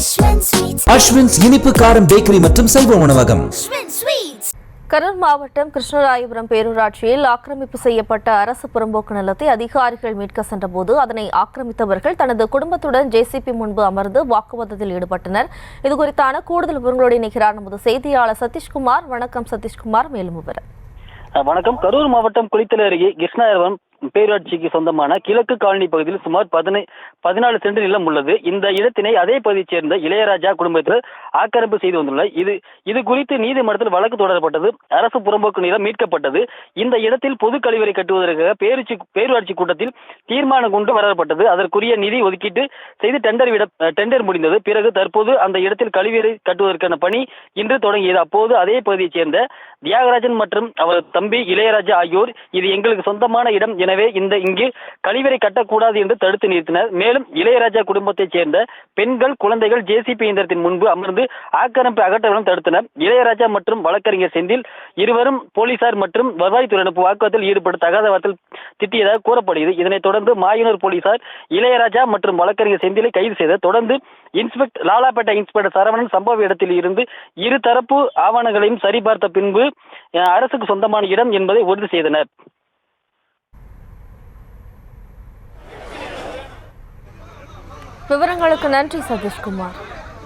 அஸ்வின்ஸ் இனிப்பு காரம் பேக்கரி மற்றும் செல்வ உணவகம். கரூர் மாவட்டம் கிருஷ்ணராயபுரம் பேரூராட்சியில் ஆக்கிரமிப்பு செய்யப்பட்ட அரசு புறம்போக்கு நிலத்தை அதிகாரிகள் மீட்க சென்றபோது அதனை ஆக்கிரமித்தவர்கள் தனது குடும்பத்துடன் ஜேசிபி முன்பு அமர்ந்து வாக்குவாதத்தில் ஈடுபட்டனர். இதுகுறித்தான கூடுதல் விவரங்களோடு இணைக்கிறார் நமது செய்தியாளர் சதீஷ்குமார். வணக்கம் சதீஷ்குமார், மேலும் விவரம். வணக்கம். கரூர் மாவட்டம் குளித்தலை அருகே கிருஷ்ணராயபுரம் பேரூராட்சிக்கு சொந்தமான கிழக்கு காலனி பகுதியில் சுமார் 14 சென்ட் நிலம் உள்ளது. இந்த இடத்தினை அதே பகுதியைச் சேர்ந்த இளையராஜா குடும்பத்தினர் ஆக்கிரமிப்பு செய்து வந்துள்ளனர். இது குறித்து நீதிமன்றத்தில் வழக்கு தொடரப்பட்டது. அரசு புறம்போக்கு நிலம் மீட்கப்பட்டது. இந்த இடத்தில் பொது கழிவறை கட்டுவதற்காக பேரூராட்சி கூட்டத்தில் தீர்மானம் கொண்டு வரப்பட்டது. அதற்குரிய நிதி ஒதுக்கீட்டு செய்து டெண்டர் முடிந்தது. பிறகு தற்போது அந்த இடத்தில் கழிவறை கட்டுவதற்கான பணி இன்று தொடங்கியது. அப்போது அதே பகுதியைச் சேர்ந்த தியாகராஜன் மற்றும் அவரது தம்பி இளையராஜா ஆகியோர் இது எங்களுக்கு சொந்தமான இடம், எனவே இங்கு கழிவறை கட்டக்கூடாது என்று தடுத்து நிறுத்தினர். மேலும் இளையராஜா குடும்பத்தைச் சேர்ந்த பெண்கள், குழந்தைகள் ஜேசிபி இயந்திரத்தின் முன்பு அமர்ந்து ஆக்கிரமிப்பு அகற்றவும் தடுத்தனர். இளையராஜா மற்றும் வழக்கறிஞர் செந்தில் இருவரும் போலீசார் மற்றும் வருவாய்த்துறையினர் வாக்குவாதத்தில் ஈடுபட்டு தகாத வார்த்தையில் திட்டியதாக கூறப்படுகிறது. இதனைத் தொடர்ந்து மாயனூர் போலீசார் இளையராஜா மற்றும் வழக்கறிஞர் செந்திலை கைது செய்தனர். தொடர்ந்து லாலாப்பேட்டை இன்ஸ்பெக்டர் சரவணன் சம்பவ இடத்தில் இருந்து இருதரப்பு ஆவணங்களையும் சரிபார்த்த பின்பு அரசுக்கு சொந்தமான இடம் என்பதை உறுதி செய்தனர். விவரங்களுக்கு நன்றி சதீஷ்குமார்.